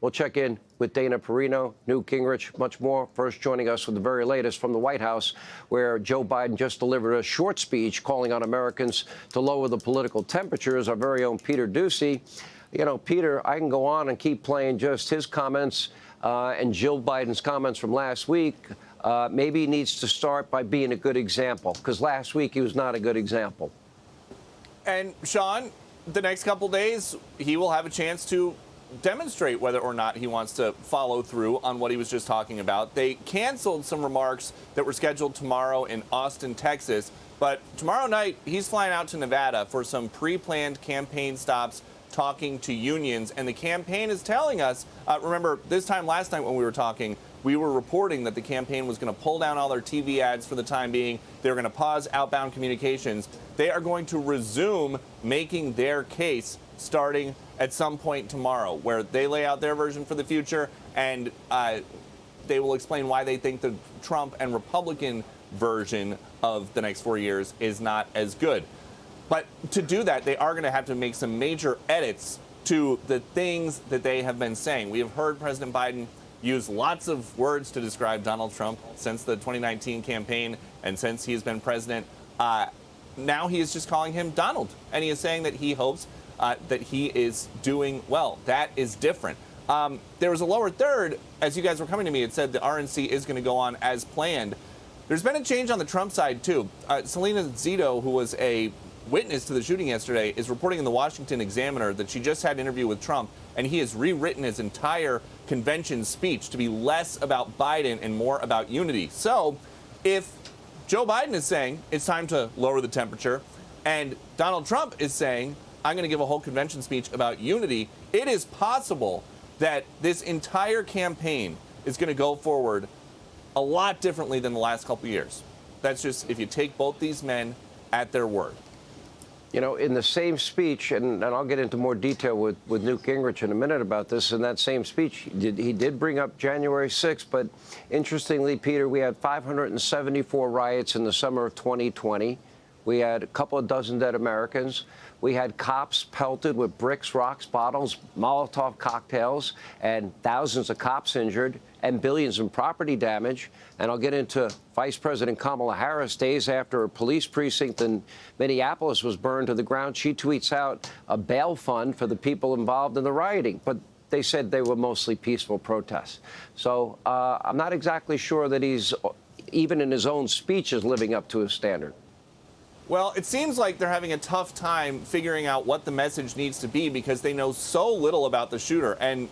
We'll check in with Dana Perino, Newt Gingrich, much more. First, joining us with the very latest from the White House, where Joe Biden just delivered a short speech calling on Americans to lower the political temperatures. Our very own Peter Doocy. You know, Peter, I can go on and keep playing just his comments and Jill Biden's comments from last week. Maybe he needs to start by being a good example, because last week he was not a good example. And, Sean, the next couple days, he will have a chance to demonstrate whether or not he wants to follow through on what he was just talking about. They canceled some remarks that were scheduled tomorrow in Austin, Texas. But tomorrow night, he's flying out to Nevada for some pre-planned campaign stops, talking to unions. And the campaign is telling us, remember, this time last night when we were talking, we were reporting that the campaign was going to pull down all their TV ads for the time being. They were going to pause outbound communications. They are going to resume making their case starting at some point tomorrow, where they lay out their version for the future, and they will explain why they think the Trump and Republican version of the next 4 years is not as good. But to do that, they are going to have to make some major edits to the things that they have been saying. We have heard President Biden use lots of words to describe Donald Trump since the 2019 campaign and since he has been president. Now he is just calling him Donald, and he is saying that he hopes that he is doing well. That is different. There was a lower third, as you guys were coming to me, it said the RNC is going to go on as planned. There's been a change on the Trump side, too. Selena Zito, who was a witness to the shooting yesterday, is reporting in the Washington Examiner that she just had an interview with Trump, and he has rewritten his entire convention speech to be less about Biden and more about unity. So if Joe Biden is saying it's time to lower the temperature, and Donald Trump is saying, I'm going to give a whole convention speech about unity, it is possible that this entire campaign is going to go forward a lot differently than the last couple of years. That's just if you take both these men at their word. You know, in the same speech, and I'll get into more detail with Newt Gingrich in a minute about this, in that same speech, he did bring up January 6th, but interestingly, Peter, we had 574 riots in the summer of 2020. We had a couple of dozen dead Americans. We had cops pelted with bricks, rocks, bottles, Molotov cocktails, and thousands of cops injured, and billions in property damage. And I'll get into Vice President Kamala Harris. Days after a police precinct in Minneapolis was burned to the ground, she tweets out a bail fund for the people involved in the rioting. But they said they were mostly peaceful protests. So I'm not exactly sure that he's, even in his own speech, is living up to his standard. Well, it seems like they're having a tough time figuring out what the message needs to be because they know so little about the shooter. And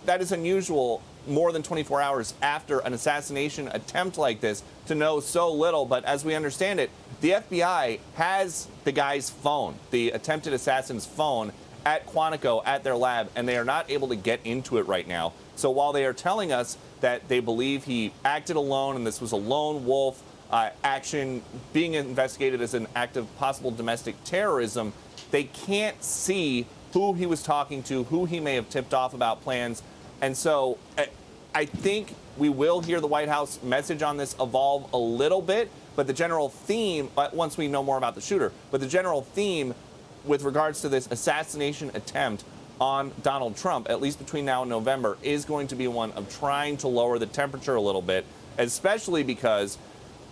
that is unusual more than 24 hours after an assassination attempt like this to know so little. But as we understand it, the FBI has the guy's phone, the attempted assassin's phone, at Quantico at their lab, and they are not able to get into it right now. So while they are telling us that they believe he acted alone and this was a lone wolf action being investigated as an act of possible domestic terrorism, they can't see who he was talking to, who he may have tipped off about plans. And so I think we will hear the White House message on this evolve a little bit, but the general theme, once we know more about the shooter, but the general theme with regards to this assassination attempt on Donald Trump, at least between now and November, is going to be one of trying to lower the temperature a little bit, especially because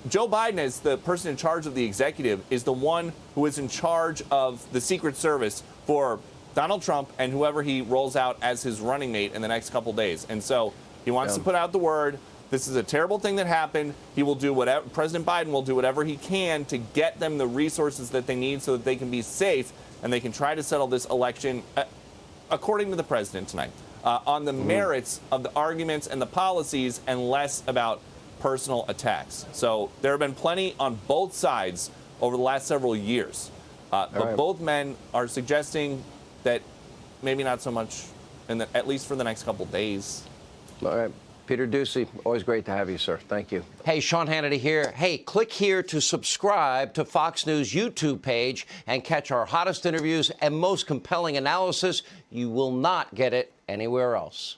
Joe Biden, as the person in charge of the executive, is the one who is in charge of the Secret Service for Donald Trump and whoever he rolls out as his running mate in the next couple days. And so he wants to put out the word. This is a terrible thing that happened. He will do whatever, President Biden will do whatever he can to get them the resources that they need so that they can be safe and they can try to settle this election, according to the president tonight, on the merits of the arguments and the policies and less about personal attacks. So there have been plenty on both sides over the last several years. But both men are suggesting that maybe not so much, at least for the next couple days. All right. Peter Doocy, always great to have you, sir. Thank you. Hey, Sean Hannity here. Hey, click here to subscribe to Fox News YouTube page and catch our hottest interviews and most compelling analysis. You will not get it anywhere else.